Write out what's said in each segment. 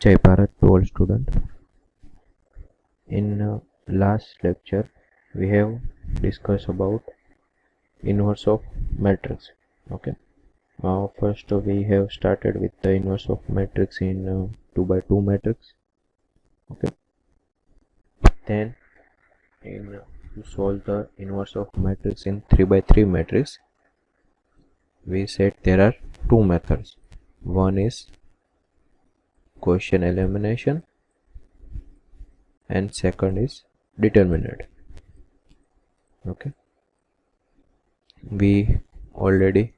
Jai Bharat to all students. In last lecture, we have discussed about inverse of matrix. Okay. First, we have started with the inverse of matrix in 2 by 2 matrix. Okay. Then, to solve the inverse of matrix in 3 by 3 matrix, we said there are two methods. One is Gaussian elimination and second is determinate. Okay, we already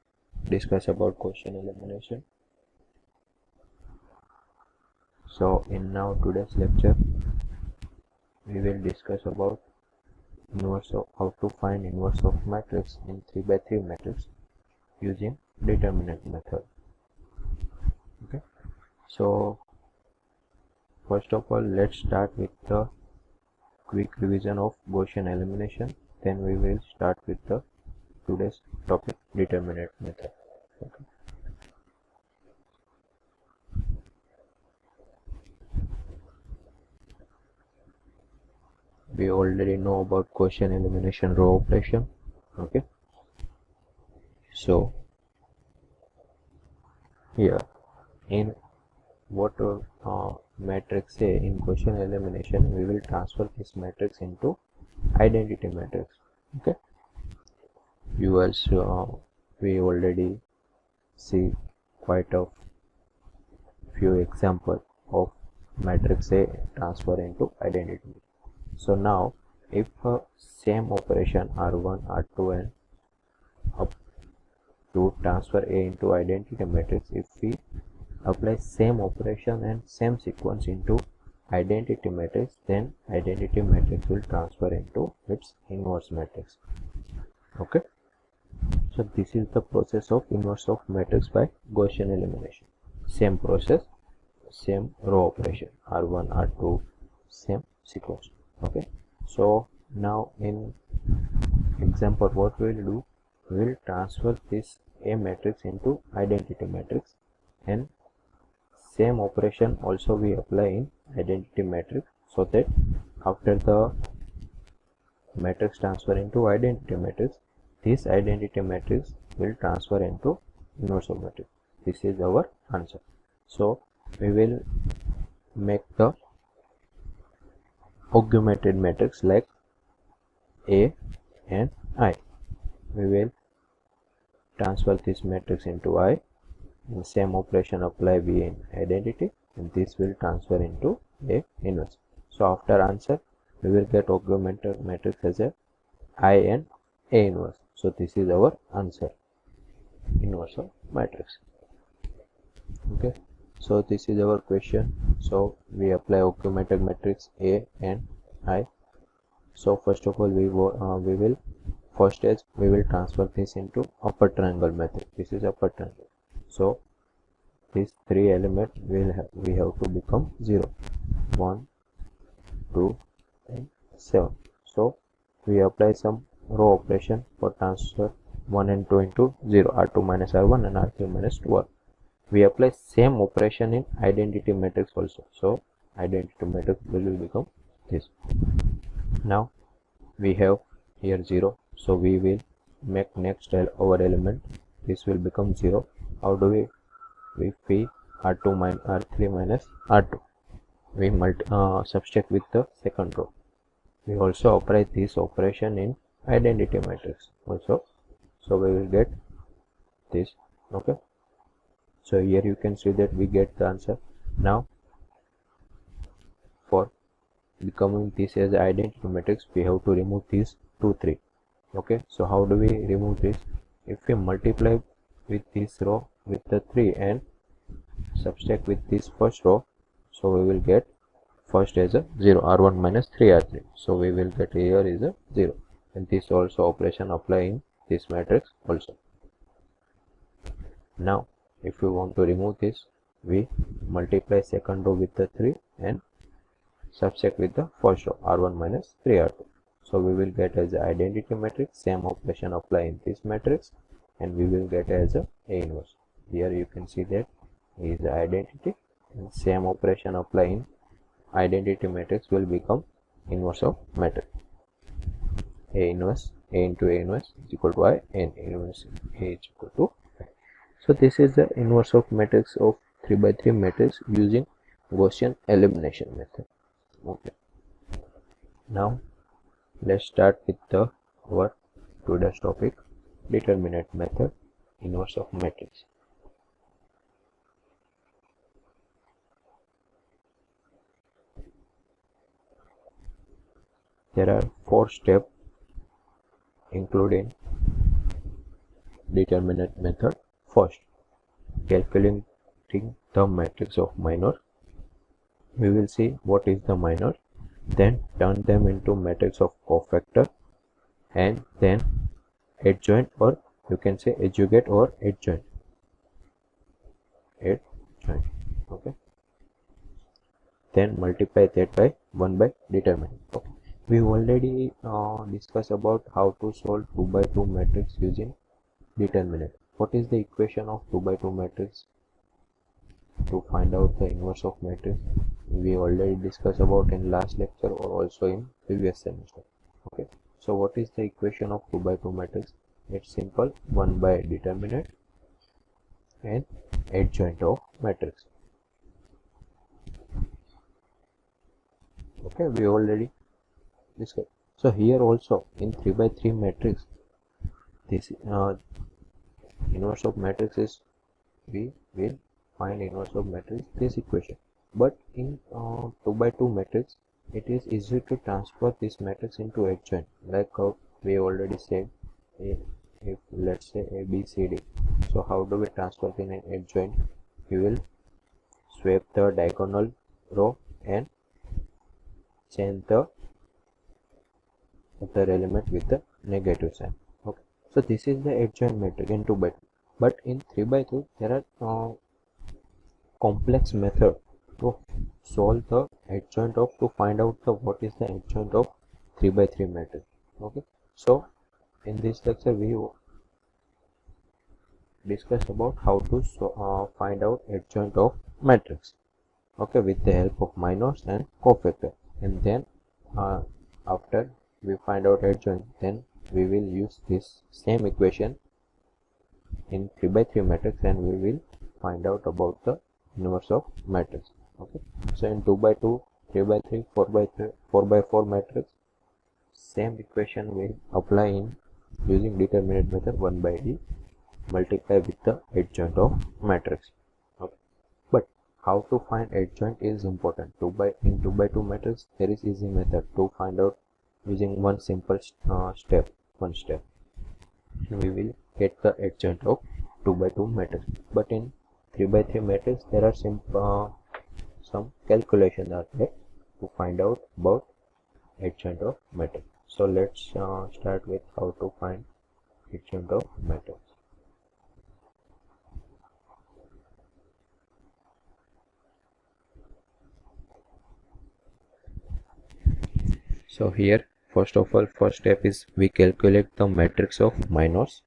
discussed about Gaussian elimination. So in now today's lecture we will discuss about inverse of how to find inverse of matrix in 3 by 3 matrix using determinant method. Okay, so first of all, let's start with the quick revision of Gaussian elimination. Then we will start with the today's topic, determinate method. Okay. We already know about Gaussian elimination row operation. Okay. So here in what matrix A in Gaussian elimination, we will transfer this matrix into identity matrix. Okay, viewers, we already see quite a few examples of matrix A transfer into identity. So now if same operation R1, R2 and up to transfer A into identity matrix, if we apply same operation and same sequence into identity matrix, then identity matrix will transfer into its inverse matrix. Okay, so this is the process of inverse of matrix by Gaussian elimination. Same process, same row operation, R1, R2, same sequence. Okay, so now in example what we will do, we will transfer this A matrix into identity matrix, and same operation also we apply in identity matrix, so that after the matrix transfer into identity matrix, this identity matrix will transfer into inverse of matrix. This is our answer. So we will make the augmented matrix like A and I. We will transfer this matrix into I, and same operation apply B in identity, and this will transfer into A inverse. So after answer we will get augmented matrix as a I and A inverse. So this is our answer, inverse of matrix. Okay, so this is our question. So we apply augmented matrix A and I. So first of all we will first stage we will transfer this into upper triangle method. This is upper triangle. So these three elements we have to become 0, 1, 2 and 7. So we apply some row operation for transfer 1 and 2 into 0, R2 minus R1 and R3 minus 2R. We apply same operation in identity matrix also. So identity matrix will become this. Now we have here 0, so we will make next our element. This will become 0. How do we? If we R2 minus R3 minus R2, we subtract with the second row. We also apply this operation in identity matrix also, so we will get this. Okay, so here you can see that we get the answer. Now for becoming this as identity matrix, we have to remove these 2, 3. Okay, so how do we remove this? If we multiply with this row with the 3 and subtract with this first row, so we will get first as a 0, R1 minus 3R3. So we will get here is a 0, and this also operation apply in this matrix also. Now if we want to remove this, we multiply second row with the 3 and subtract with the first row, R1 minus 3R2. So we will get as a identity matrix, same operation apply in this matrix, and we will get as a inverse. Here you can see that is the identity and same operation apply in identity matrix will become inverse of matrix. A inverse A into A inverse is equal to I, and A inverse A is equal to I. So this is the inverse of matrix of 3 by 3 matrix using Gaussian elimination method. Okay. Now let's start with our today's topic, determinate method, inverse of matrix. There are 4 steps including determinate method. First, calculating the matrix of minor. We will see what is the minor, then turn them into matrix of cofactor, and then adjoint, or you can say adjugate or adjoint. Okay. Then multiply that by 1 by determinant. Okay. We already discussed about how to solve 2 by 2 matrix using determinant. What is the equation of 2 by 2 matrix? To find out the inverse of matrix, we already discussed about in last lecture or also in previous semester. Okay, so what is the equation of 2 by 2 matrix? It's simple, 1 by determinant and adjoint of matrix. Okay, we already discussed. So here also in 3 by 3 matrix, this inverse of matrix is, we will find inverse of matrix this equation. But in 2 by 2 matrix, it is easy to transfer this matrix into adjoint, like we already said, if let's say A, B, C, D. So how do we transfer in an adjoint? We will swap the diagonal row and change the other element with the negative sign. Okay, so this is the adjoint matrix in 2 by 2. But in 3 by 2, there are complex method to solve the adjoint of, to find out the what is the adjoint of 3 by 3 matrix. Okay, so in this lecture we discuss about how to find out adjoint of matrix. Okay, with the help of minors and cofactor, and then after we find out adjoint, then we will use this same equation in 3 by 3 matrix and we will find out about the inverse of matrix. Okay, so in 2 by 2, 3 by 3, 4 by 3, 4 by 4 matrix, same equation will apply in using determinate method, 1 by d multiply with the adjoint of matrix. Okay, but how to find adjoint is important. In 2 by 2 matrix, there is easy method to find out using one simple step. We will get the adjoint of 2 by 2 matrix. But in 3 by 3 matrix, there are some calculations are there to find out about adjoint of matrix. So let's start with how to find adjoint of matrix. So here, first of all, first step is we calculate the matrix of minors,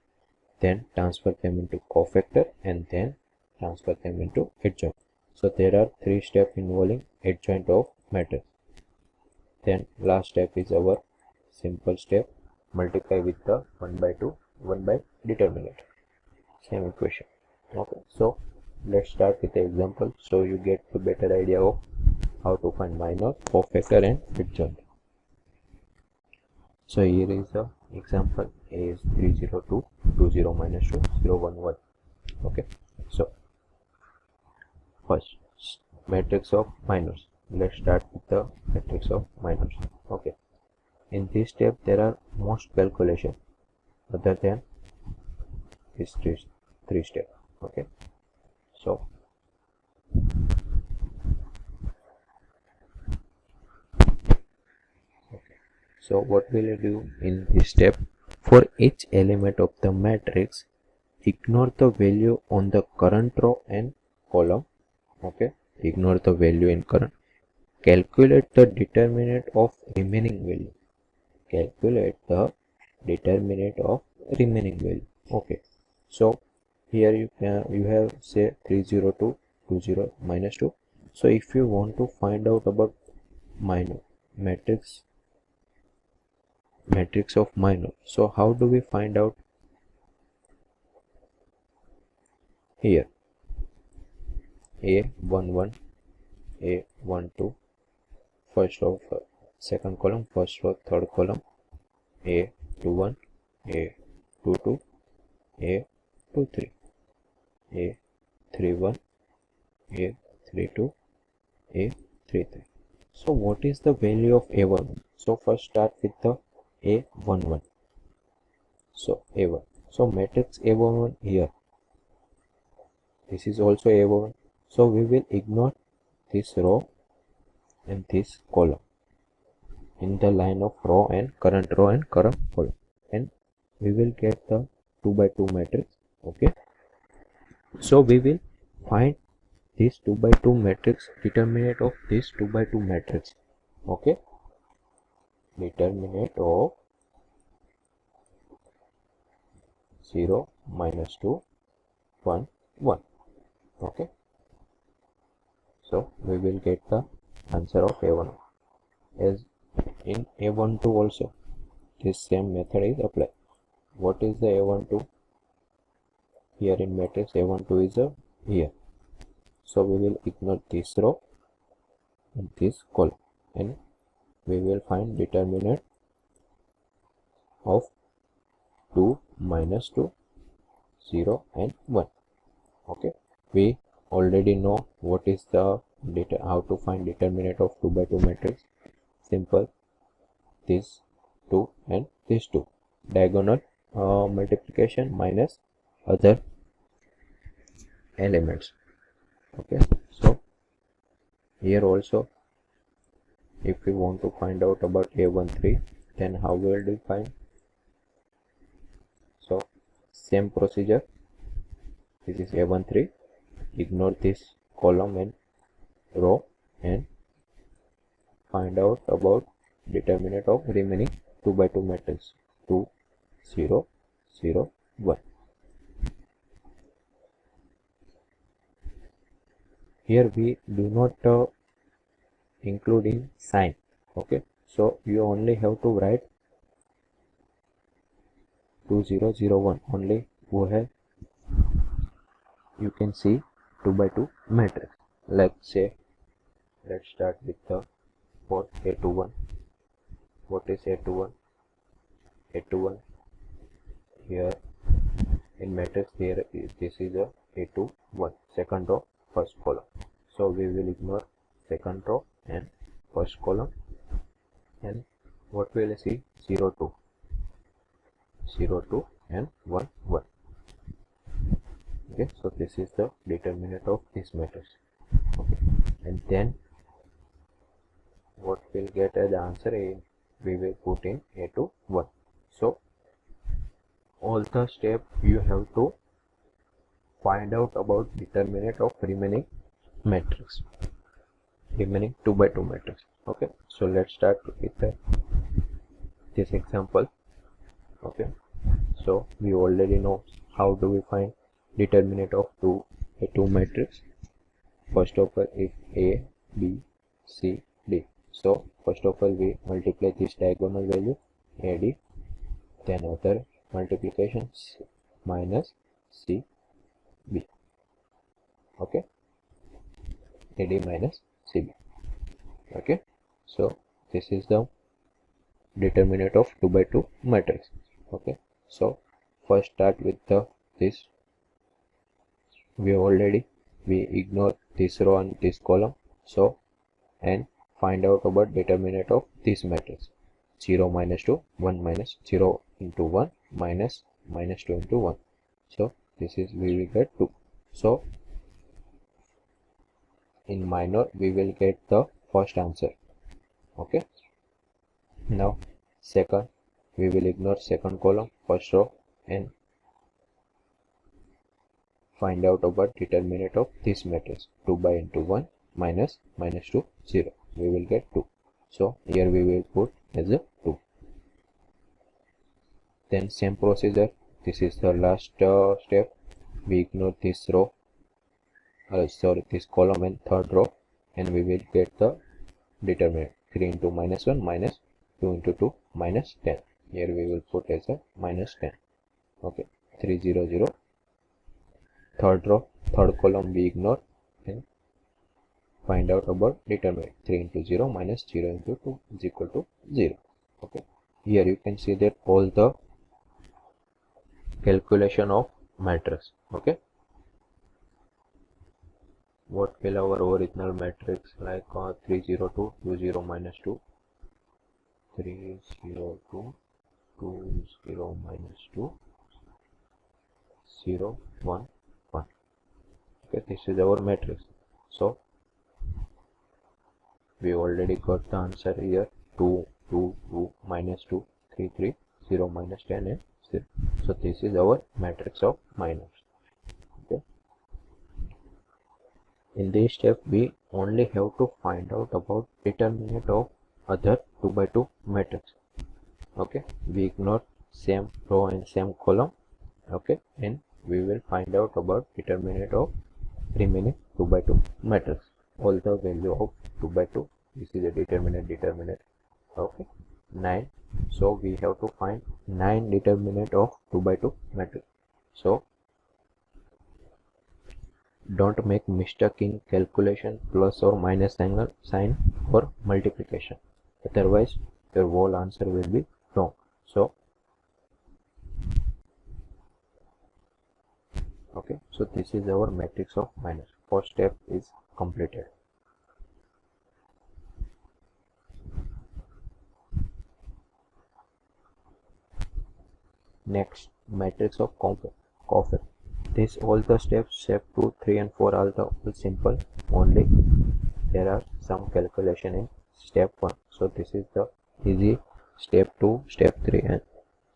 then transfer them into cofactor, and then transfer them into adjoint. So there are 3 steps involving adjoint of matrix. Then last step is our simple step, multiply with the 1 by 2, 1 by determinant, same equation. Okay, so let's start with the example so you get a better idea of how to find minor, cofactor and adjoint. So here is the example. A is 302, 20 minus 2, 011. Okay, so first matrix of minors. Let's start with the matrix of minors. Okay, in this step there are most calculation other than this three step. Okay, so what will you do in this step? For each element of the matrix, ignore the value on the current row and column. Okay, ignore the value in current. Calculate the determinant of remaining value. Calculate the determinant of remaining value. Okay, so here you have say 302, 20 minus 2. So if you want to find out about minor matrix of minor, so how do we find out? Here A11, A12, first row, second column, first row, third column, A21, A22, A23, A31, A32, A33. So what is the value of A11? So first start with the A11. So A1. So matrix A11 here. This is also A11. So we will ignore this row and this column in the line of row and current column, and we will get the 2 by 2 matrix. Okay. So we will find this 2 by 2 matrix, determinant of this 2 by 2 matrix. Okay. Determinant of 0, -2, 1, 1. Okay. So we will get the answer of A1. As in A12 also, this same method is applied. What is the A12? Here in matrix A12 is here. So we will ignore this row and this column, and we will find determinant of 2, -2, 0 and 1. Okay. We already know what is the how to find determinant of 2 by 2 matrix. Simple. This 2 and this 2. Diagonal multiplication minus other elements. Okay. So here also, if we want to find out about A13, then how will we find? So same procedure. This is A13. Ignore this column and row and find out about determinant of remaining 2 by 2 matrix. 2, 0, 0, 1. Here we do not include in sign. Okay. So you only have to write 2, 0, 0, 1 only. You can see 2 by 2 matrix. Like say, let's start with the for A21. What is A21? A21 here in matrix, here this is a A21, second row, first column. So we will ignore second row and first column, and what will see? 0, 2, 0, 2 and 1, 1. Okay. So this is the determinant of this matrix. Okay. And then what we'll get as answer is we will put in A21. So all the steps you have to find out about determinant of remaining matrix, remaining 2 by 2 matrix. Okay. So let's start with this example. Okay. So we already know how do we find determinant of a 2 matrix. First of all, if A, B, C, D. So first of all, we multiply this diagonal value AD, then other multiplication minus CB. Okay. AD minus CB. Okay. So this is the determinant of 2 by 2 matrix. Okay. So first start with this. We ignore this row and this column. So and find out about determinant of this matrix. 0, -2, 1 minus 0 into 1 minus -2 into 1. So this is we will get 2. So in minor we will get the first answer. Okay. Now second, we will ignore second column, first row, and find out about determinant of this matrix. 2 by into 1 minus -2, 0. We will get 2. So here we will put as a 2. Then same procedure. This is the last step. We ignore this row, this column and third row, and we will get the determinant. 3 into minus 1 minus 2 into 2 minus 10. Here we will put as a minus 10. Okay, 3 0 0. Third row, third column we ignore and find out about determinant. 3 into 0 minus 0 into 2 is equal to 0. Okay, here you can see that all the calculation of matrix. Okay, what will our original matrix like 3 0 2 2 0 minus 2 3 0 2 2 0 minus 2 0 1 1. Okay, this is our matrix. So we already got the answer here: 2 2 2 minus 2 3 3 0 minus 10 and 0. So this is our matrix of minors. Okay, in this step we only have to find out about determinant of other 2 by 2 matrix. Okay, we ignore same row and same column. Okay, and we will find out about determinant of remaining 2 by 2 matrix. All the value of 2 by 2. This is a determinant. Okay, 9. So we have to find 9 determinant of 2 by 2 matrix. So don't make mistake in calculation plus or minus sign or multiplication. Otherwise your whole answer will be wrong. So okay, so this is our matrix of minors. First step is completed. Next, matrix of coefficient. This all the steps, step 2, 3 and 4 are the all simple. Only there are some calculation in step 1. So this is the easy step 2, step 3 and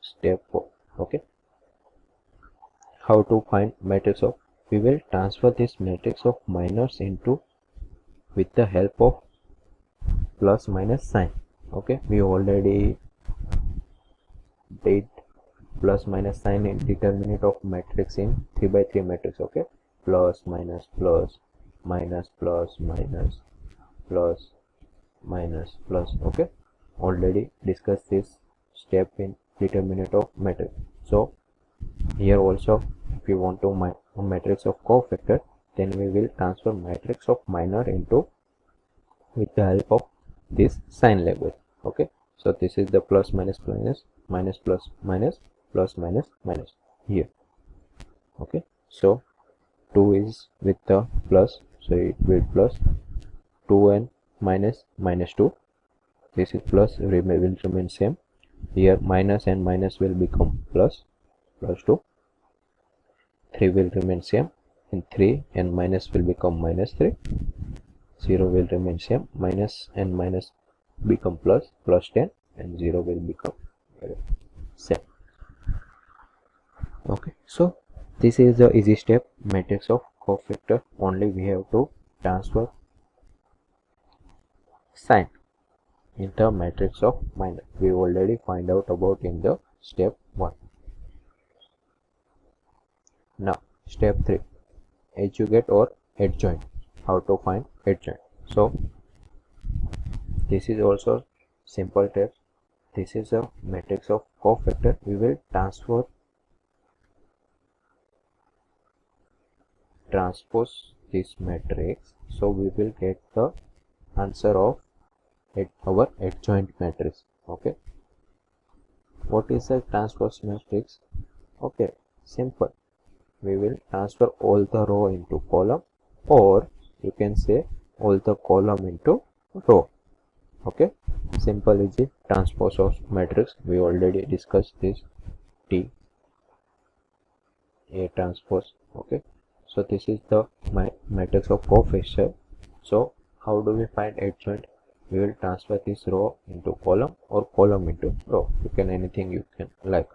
step 4. Okay. How to find matrix of? We will transfer this matrix of minors into with the help of plus minus sign. Okay, we already did plus minus sign in determinant of matrix in 3 by 3 matrix. Okay, plus minus plus minus plus minus plus minus plus. Okay, already discussed this step in determinant of matrix. So here also, if you want to a matrix of cofactor, then we will transfer matrix of minor into with the help of this sign language. Okay, so this is the plus minus minus minus plus minus plus minus minus here. Okay, so 2 is with the plus, so it will plus 2 and minus minus 2. This is plus will remain same. Here minus and minus will become plus 2. 3 will remain same, and 3 and minus will become minus 3. 0 will remain same, minus and minus become plus 10, and 0 will become same. Okay, so this is the easy step, matrix of cofactor. Only we have to transfer sign in the matrix of minor. We already find out about in the step 1. Now step 3, adjugate or adjoint. How to find adjoint? So this is also simple step. This is a matrix of cofactor. We will transpose this matrix, so we will get the answer of our adjoint matrix. Okay, what is a transverse matrix? Okay, simple. We will transfer all the row into column, or you can say all the column into row. Okay, simple easy transpose of matrix. We already discussed this T A transpose. Okay, so this is the matrix of cofactor. So how do we find adjoint? We will transfer this row into column or column into row. You can anything you can like.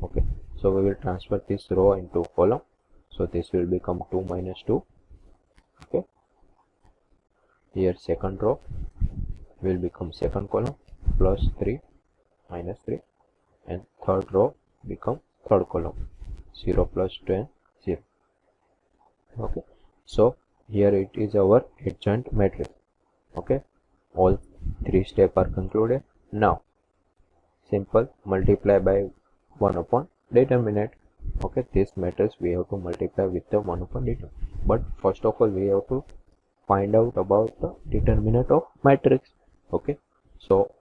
Okay, so we will transfer this row into column. So this will become 2 minus 2. Okay, here second row will become second column plus 3 minus 3, and third row become third column 0 plus 2 and 0. Okay, so here it is our adjoint matrix. Okay, all 3 steps are concluded. Now simple multiply by 1 upon determinate. Okay, this matrix we have to multiply with the 1 upon determinate, but first of all we have to find out about the determinant of matrix. Okay, so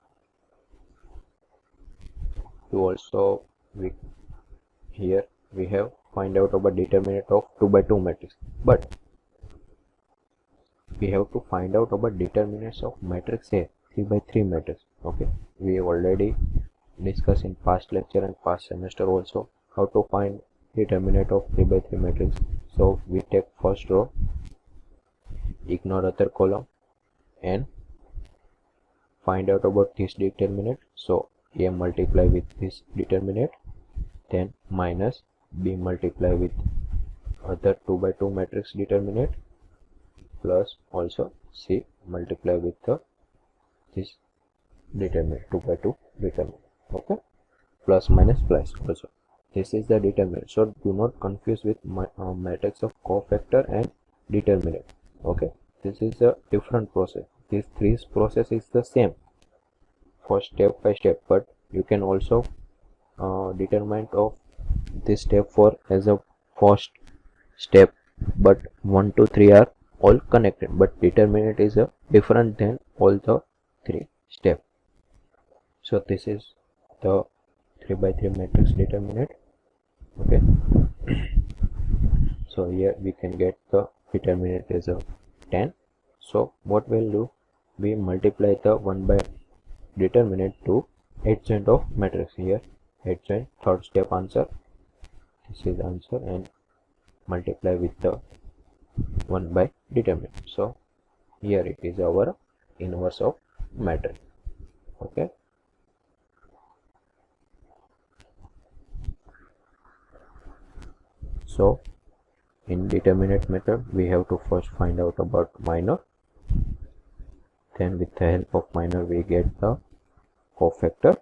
here we have find out about determinant of 2 by 2 matrix, but we have to find out about determinants of matrix A, 3 by 3 matrix. Okay, we have already discussed in past lecture and past semester also how to find determinant of 3 by 3 matrix. So we take first row, ignore other column, and find out about this determinant. So A multiply with this determinant, then minus B multiply with other 2 by 2 matrix determinant, plus also C multiply with this determinant 2 by 2 determinant. Okay, plus minus plus also. This is the determinant. So do not confuse with matrix of cofactor and determinant. Okay, this is a different process. These three process is the same for step by step, but you can also determine of this step for as a first step, but 1 to 3 are all connected, but determinant is a different than all the 3 steps. So this is the 3 by 3 matrix determinant. Okay, so here we can get the determinant as a 10. So what we'll do, we multiply the 1 by determinant to adjoint of matrix. Here adjoint, third step answer, this is answer, and multiply with the 1 by determinant. So here it is our inverse of matrix. Okay, so in determinate method we have to first find out about minor, then with the help of minor we get the cofactor,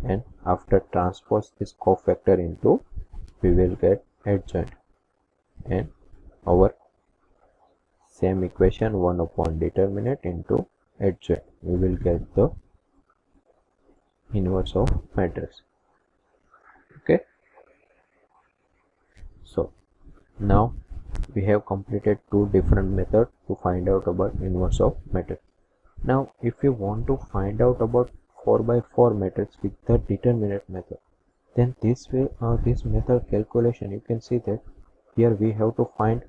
and after transpose this cofactor into, we will get adjoint, and our same equation 1 upon determinant into adjoint, we will get the inverse of matrix. Okay, so now we have completed 2 different methods to find out about inverse of matrix. Now if you want to find out about 4 by 4 matrix with the determinate method, then this way this method calculation, you can see that here we have to find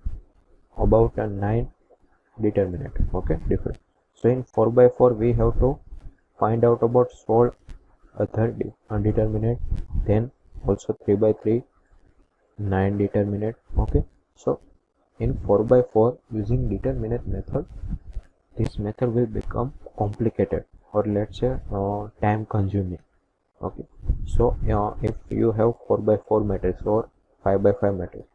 about a 9 determinant. Okay, different. So in 4 by 4 we have to find out about 12 other determinant, then also 3 by 3 9 determinant. Okay, so in 4 by 4 using determinate method, this method will become complicated, or let's say time consuming. Okay, so if you have 4 by 4 matrix or 5 by 5 matrix,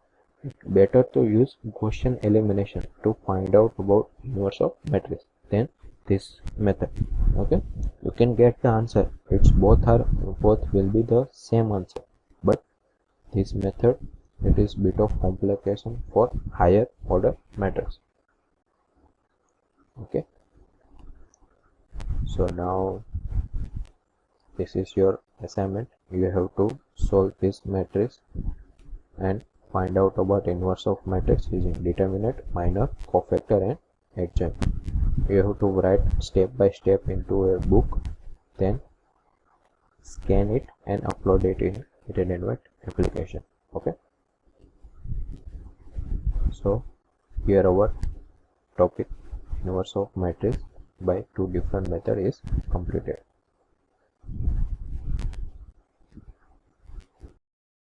it's better to use Gaussian elimination to find out about inverse of matrix than this method. Okay, you can get the answer, it's both will be the same answer, but this method, it is bit of complication for higher order matrix. Okay, so now this is your assignment. You have to solve this matrix and find out about inverse of matrix using determinant, minor, cofactor, and adjoint. You have to write step by step into a book, then scan it and upload it in Enroll application. Okay, so here our topic inverse of matrix by 2 different methods is completed.